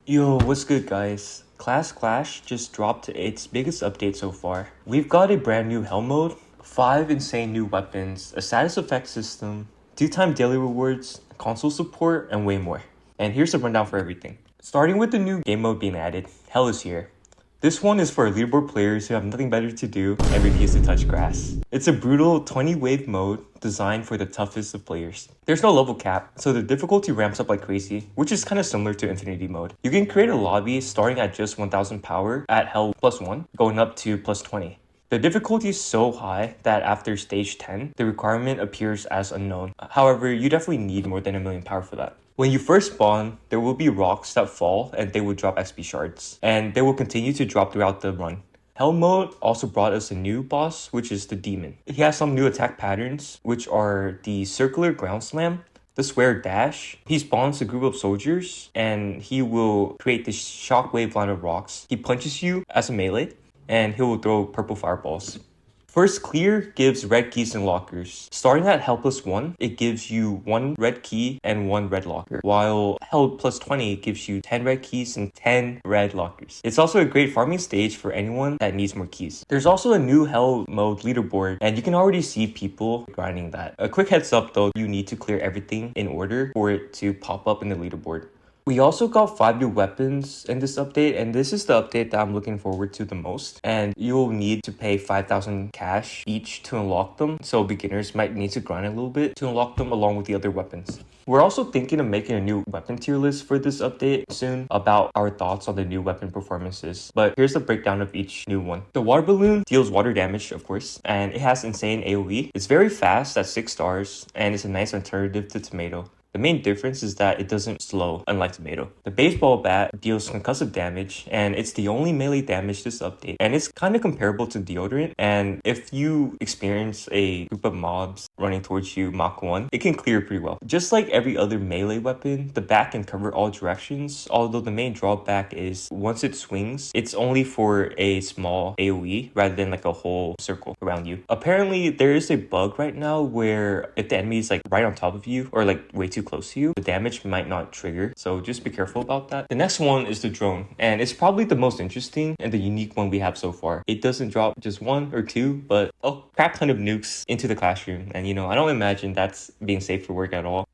Yo, what's good guys? Class Clash just dropped its biggest update so far. We've got a brand new hell mode, 5 insane new weapons, a status effect system, 2-time daily rewards, console support, and way more. And here's the rundown for everything. Starting with the new game mode being added, Hell is here. This one is for leaderboard players who have nothing better to do and refuse to touch grass. It's a brutal 20-wave mode designed for the toughest of players. There's no level cap, so the difficulty ramps up like crazy, which is kind of similar to Infinity mode. You can create a lobby starting at just 1000 power at Hell +1, going up to +20. The difficulty is so high that after stage 10, the requirement appears as unknown. However, you definitely need more than 1,000,000 power for that. When you first spawn, there will be rocks that fall and they will drop XP shards, and they will continue to drop throughout the run. Hell mode also brought us a new boss, which is the Demon. He has some new attack patterns, which are the circular ground slam, the square dash. He spawns a group of soldiers and he will create this shockwave line of rocks. He punches you as a melee and he will throw purple fireballs. First clear gives red keys and lockers. Starting at Hell +1, it gives you 1 red key and 1 red locker, while Hell +20 gives you 10 red keys and 10 red lockers. It's also a great farming stage for anyone that needs more keys. There's also a new Hell mode leaderboard, and you can already see people grinding that. A quick heads up though, you need to clear everything in order for it to pop up in the leaderboard. We also got 5 new weapons in this update, and this is the update that I'm looking forward to the most. And you'll need to pay 5,000 cash each to unlock them, so beginners might need to grind a little bit to unlock them along with the other weapons. We're also thinking of making a new weapon tier list for this update soon about our thoughts on the new weapon performances, but here's a breakdown of each new one. The water balloon deals water damage, of course, and it has insane AoE. It's very fast at 6 stars, and it's a nice alternative to tomato. The main difference is that it doesn't slow, unlike tomato. The baseball bat deals concussive damage, and it's the only melee damage this update. And it's kind of comparable to deodorant, and if you experience a group of mobs running towards you Mach 1, it can clear pretty well. Just like every other melee weapon, the bat can cover all directions, although the main drawback is once it swings, it's only for a small AoE rather than like a whole circle around you. Apparently, there is a bug right now where if the enemy is like right on top of you or like way too close to you, the damage might not trigger, so just be careful about that. The next one is the drone, and it's probably the most interesting and the unique one we have so far. It doesn't drop just 1 or 2, but a crap ton of nukes into the classroom, and I don't imagine that's being safe for work at all.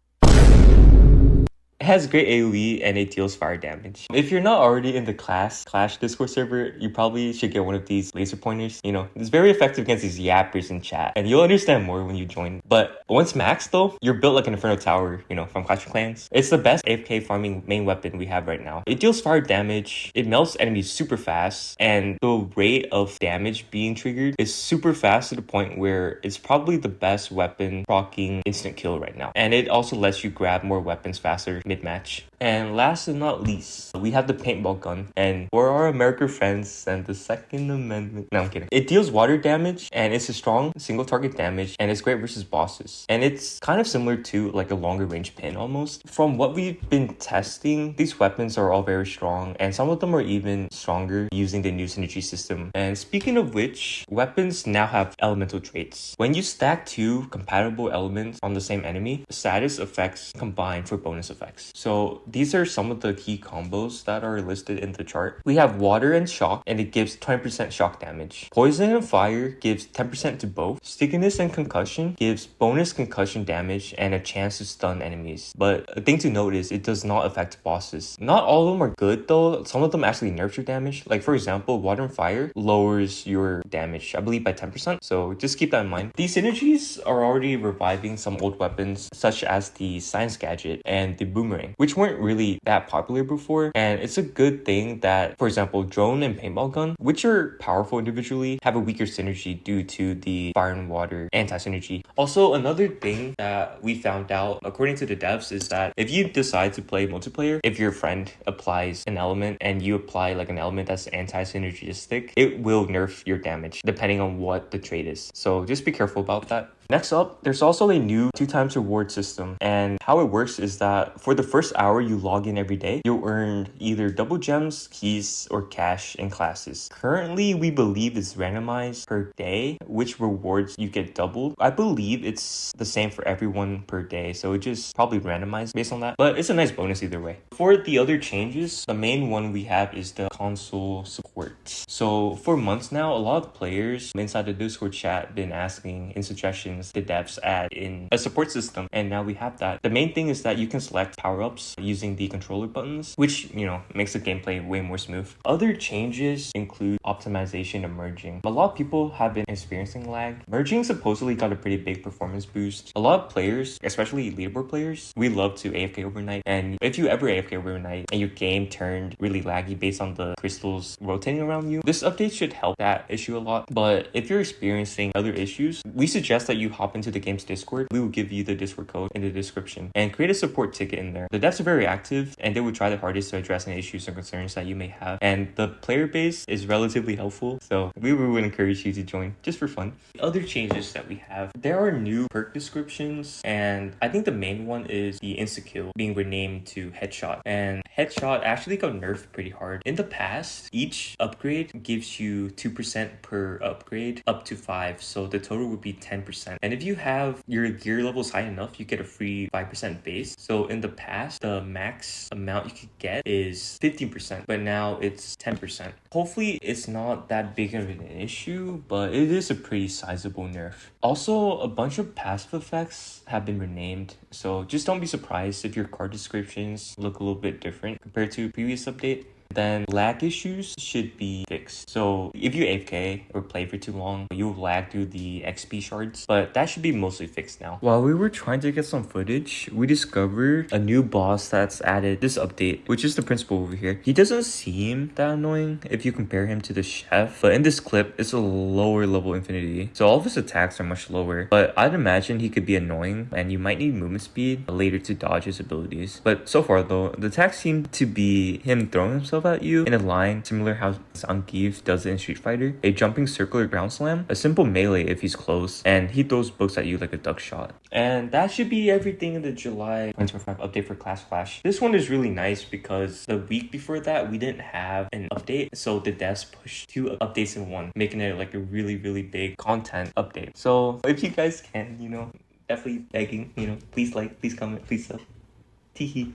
It has great AoE and it deals fire damage. If you're not already in the Clash Discord server, you probably should get one of these laser pointers. It's very effective against these yappers in chat, and you'll understand more when you join. But once maxed though, you're built like an Inferno Tower, from Clash of Clans. It's the best AFK farming main weapon we have right now. It deals fire damage, it melts enemies super fast, and the rate of damage being triggered is super fast to the point where it's probably the best weapon proccing instant kill right now. And it also lets you grab more weapons faster mid-match. And last but not least, we have the paintball gun. And for our American friends and the Second Amendment, no, I'm kidding. It deals water damage and it's a strong single target damage, and it's great versus bosses. And it's kind of similar to like a longer range pin almost. From what we've been testing, these weapons are all very strong, and some of them are even stronger using the new synergy system. And speaking of which, weapons now have elemental traits. When you stack 2 compatible elements on the same enemy, status effects combine for bonus effects. So these are some of the key combos that are listed in the chart. We have water and shock, and it gives 20% shock damage. Poison and fire gives 10% to both. Stickiness and concussion gives bonus concussion damage and a chance to stun enemies. But a thing to note is it does not affect bosses. Not all of them are good though. Some of them actually nerf your damage. Like for example, water and fire lowers your damage, I believe by 10%. So just keep that in mind. These synergies are already reviving some old weapons such as the science gadget and the boomerang, which weren't really that popular before. And it's a good thing that, for example, drone and paintball gun, which are powerful individually, have a weaker synergy due to the fire and water anti-synergy. Also, another thing that we found out, according to the devs, is that if you decide to play multiplayer, if your friend applies an element and you apply like an element that's anti-synergistic, it will nerf your damage depending on what the trait is. So just be careful about that. Next up, there's also a new 2x reward system, and how it works is that for the first hour you log in every day, you'll earn either double gems, keys, or cash in classes. Currently, we believe it's randomized per day, which rewards you get doubled. I believe it's the same for everyone per day, so it just probably randomized based on that, but it's a nice bonus either way. For the other changes, the main one we have is the console support. So for months now, a lot of players inside the Discord chat been asking in suggestions the devs add in a support system, and now we have that. The main thing is that you can select power-ups using the controller buttons, which makes the gameplay way more smooth. Other changes include optimization and merging. A lot of people have been experiencing lag. Merging supposedly got a pretty big performance boost. A lot of players, especially leaderboard players, we love to AFK overnight, and if you ever AFK overnight and your game turned really laggy based on the crystals rotating around you, this update should help that issue a lot. But if you're experiencing other issues, we suggest that you hop into the game's Discord. We will give you the Discord code in the description and create a support ticket in there. The devs are very active and they will try their hardest to address any issues or concerns that you may have. And the player base is relatively helpful, so we would encourage you to join just for fun. Other changes that we have, there are new perk descriptions, and I think the main one is the insta-kill being renamed to headshot. And headshot actually got nerfed pretty hard. In the past, each upgrade gives you 2% per upgrade up to 5, so the total would be 10%. And if you have your gear levels high enough, you get a free 5% base. So in the past, the max amount you could get is 15%, but now it's 10%. Hopefully it's not that big of an issue, but it is a pretty sizable nerf. Also, a bunch of passive effects have been renamed, so just don't be surprised if your card descriptions look a little bit different compared to previous update. Then lag issues should be fixed. So if you AFK or play for too long, you'll lag through the XP shards, but that should be mostly fixed now. While we were trying to get some footage, we discovered a new boss that's added this update, which is the principal over here. He doesn't seem that annoying if you compare him to the chef, but in this clip, it's a lower level infinity. So all of his attacks are much lower, but I'd imagine he could be annoying and you might need movement speed later to dodge his abilities. But so far though, the attacks seem to be him throwing himself at you in a line similar how Zangief does it in Street Fighter, a jumping circular ground slam, a simple melee if he's close, and he throws books at you like a duck shot. And that should be everything in the July 2025 update for Class Clash. This one is really nice because the week before that we didn't have an update, so the devs pushed 2 updates in one, making it like a really big content update. So if you guys can, definitely begging, please like, please comment, please sub. Teehee.